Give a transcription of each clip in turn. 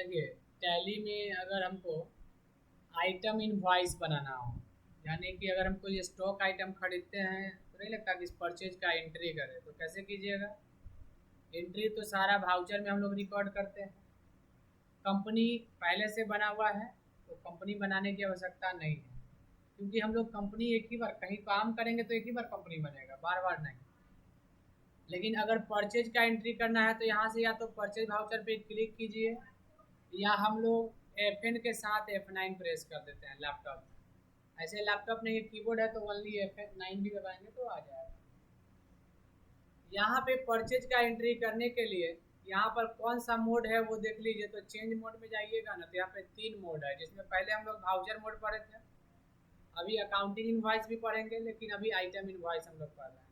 देखिए, टैली में अगर हमको आइटम इनवॉइस बनाना हो, यानी कि अगर हम कोई स्टॉक आइटम खरीदते हैं तो नहीं लगता कि इस परचेज का एंट्री करें, तो कैसे कीजिएगा। एंट्री तो सारा वाउचर में हम लोग रिकॉर्ड करते हैं। कंपनी पहले से बना हुआ है तो कंपनी बनाने की आवश्यकता नहीं है, क्योंकि हम लोग कंपनी एक ही बार कहीं काम करेंगे तो एक ही बार कंपनी बनेगा, बार बार नहीं। लेकिन अगर परचेज का एंट्री करना है तो यहाँ से या तो परचेज वाउचर पे क्लिक कीजिए, या हम लोग F9 के साथ F9 प्रेस कर देते हैं लैपटॉप में। ऐसे लैपटॉप में ये कीबोर्ड है तो ओनली F9 भी दबाएंगे तो आ जाएगा। यहाँ पे परचेज का एंट्री करने के लिए यहाँ पर कौन सा मोड है वो देख लीजिए। तो चेंज मोड में जाइएगा ना, तो यहाँ पे 3 मोड है, जिसमें पहले हम लोग वाउचर मोड पढ़े थे, अभी अकाउंटिंग इनवॉइस भी पढ़ेंगे, लेकिन अभी आइटम इनवॉइस हम लोग पढ़ रहे हैं।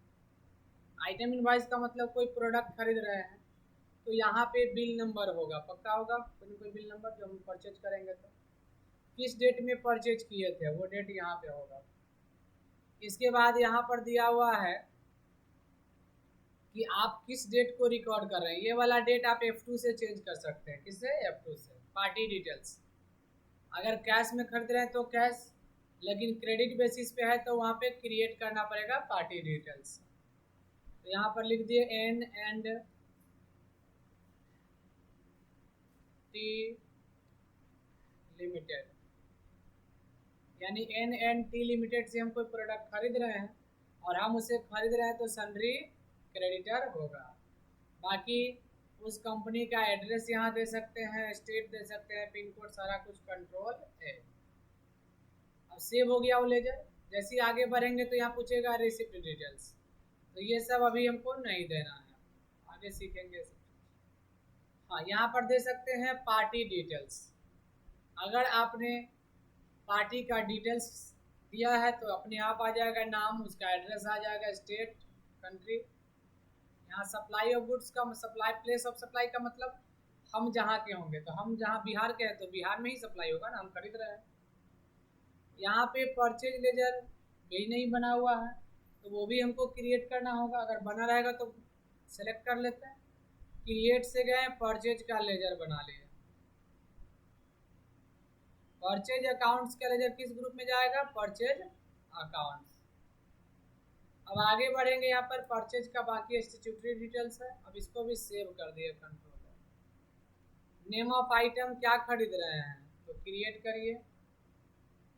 आइटम इनवॉइस का मतलब कोई प्रोडक्ट खरीद रहे हैं तो यहाँ पे बिल नंबर होगा, पक्का होगा कोई बिल नंबर जो हम परचेज करेंगे तो किस डेट में परचेज किए थे वो डेट यहाँ पे होगा। इसके बाद यहाँ पर दिया हुआ है कि आप किस डेट को रिकॉर्ड कर रहे हैं। ये वाला डेट आप F2 से चेंज कर सकते हैं। किससे? F2 से। पार्टी डिटेल्स, अगर कैश में खरीद रहे हैं तो कैश, लेकिन क्रेडिट बेसिस पे है तो वहाँ पे क्रिएट करना पड़ेगा पार्टी डिटेल्स। तो यहाँ पर लिख दिए एन एंड टी लिमिटेड, यानी एन एंड टी लिमिटेड से हम कोई प्रोडक्ट खरीद रहे हैं और हम उसे खरीद रहे हैं तो सन्ड्री क्रेडिटर होगा। बाकी उस कंपनी का एड्रेस यहाँ दे सकते हैं, स्टेट दे सकते हैं, पिन कोड, सारा कुछ कंट्रोल है। अब सेव हो गया वो लेजर। जैसे ही आगे बढ़ेंगे तो यहाँ पूछेगा रिसिप्ट डिटेल्स, तो ये सब अभी हमको नहीं देना है, आगे सीखेंगे। हाँ, यहाँ पर दे सकते हैं पार्टी डिटेल्स। अगर आपने पार्टी का डिटेल्स दिया है तो अपने आप आ जाएगा, नाम, उसका एड्रेस आ जाएगा, स्टेट, कंट्री। यहाँ सप्लाई ऑफ गुड्स का सप्लाई, प्लेस ऑफ सप्लाई का मतलब हम जहाँ के होंगे, तो हम जहाँ बिहार के हैं तो बिहार में ही सप्लाई होगा ना, हम खरीद रहे हैं। यहाँ पे परचेज लेजर भी नहीं बना हुआ है तो वो भी हमको क्रिएट करना होगा। अगर बना रहेगा तो सेलेक्ट कर लेते हैं। क्रिएट से गए, परचेज का लेजर बना लिए। परचेज अकाउंट्स का लेजर किस ग्रुप में जाएगा? Purchase accounts. अब आगे बढ़ेंगे, यहाँ पर परचेज का बाकी स्टैट्यूटरी डिटेल्स है। अब इसको भी सेव कर दिए कंट्रोल। नेम ऑफ आइटम क्या खरीद रहे हैं तो क्रिएट करिए।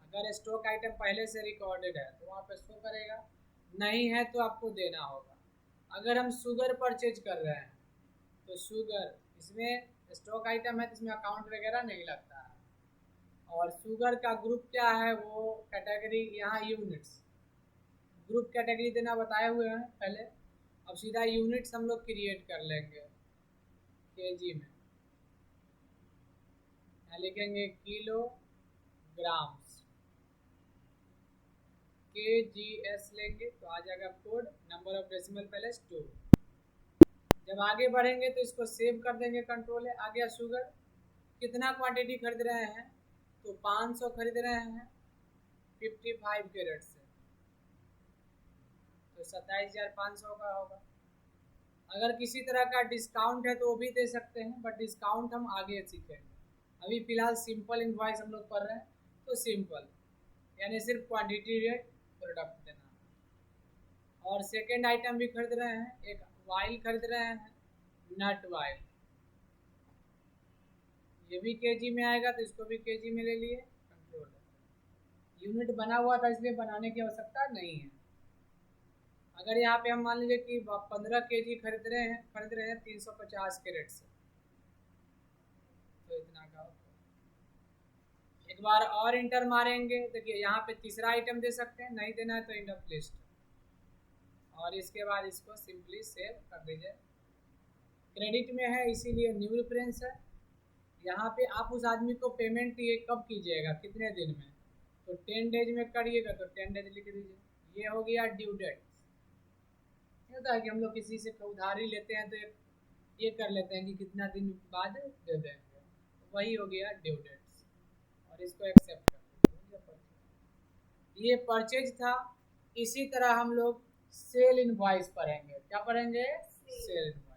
अगर स्टॉक आइटम पहले से रिकॉर्डेड है तो वहाँ पर शो करेगा, नहीं है तो आपको देना होगा। अगर हम शुगर परचेज कर रहे हैं तो शुगर, इसमें स्टॉक आइटम है तो इसमें अकाउंट वगैरह नहीं लगता है। और शुगर का ग्रुप क्या है, वो कैटेगरी, यहाँ यूनिट्स, ग्रुप कैटेगरी देना बताए हुए हैं पहले। अब सीधा यूनिट्स हम लोग क्रिएट कर लेंगे। केजी में यहाँ लिखेंगे किलोग्राम्स, KGS लेंगे तो आ जाएगा code, number of decimal place 2। जब आगे बढ़ेंगे तो इसको सेव कर देंगे, कंट्रोल है। आ गया शुगर। कितना क्वांटिटी खरीद रहे हैं तो 500 खरीद रहे हैं 55 कैरेट से, तो 27,500 का होगा। अगर किसी तरह का डिस्काउंट है तो वो भी दे सकते हैं, बट डिस्काउंट हम आगे सीखेंगे। अभी फिलहाल सिंपल इनवॉइस हम लोग कर रहे हैं, तो सिंपल यानी सिर्फ क्वांटिटी रेट प्रोडक्ट देना। और सेकेंड आइटम भी खरीद रहे हैं, एक वाइल खरीद रहे हैं, नट वाइल, ये भी केजी में आएगा तो इसको भी केजी में ले लिए, कंट्रोल है। यूनिट बना हुआ था इसलिए बनाने की आवश्यकता नहीं है। अगर यहाँ पे हम मान लीजिए कि 15 केजी खरीद रहे हैं 350 कैरेट से, तो इतना का एक बार और इंटर मारेंगे। देखिए यहाँ पे तीसरा आइटम दे सकते हैं, नहीं देना है तो एंड ऑफ लिस्ट, और इसके बाद इसको सिंपली सेव कर दीजिए। क्रेडिट में है इसीलिए न्यू रेफरेंस है। यहाँ पे आप उस आदमी को पेमेंट ये कब कीजिएगा, कितने दिन में, तो 10 डेज में करिएगा तो 10 डेज लिख दीजिए। ये हो गया ड्यू डेट। होता है कि हम लोग किसी से उधारी लेते हैं तो ये कर लेते हैं कि कितना दिन बाद दे देंगे, तो वही हो गया ड्यू डेट्स, और इसको एक्सेप्ट कर दीजिए। ये परचेज था। इसी तरह हम लोग सेल इनवॉइस पढ़ेंगे। क्या पढ़ेंगे? Sale invoice.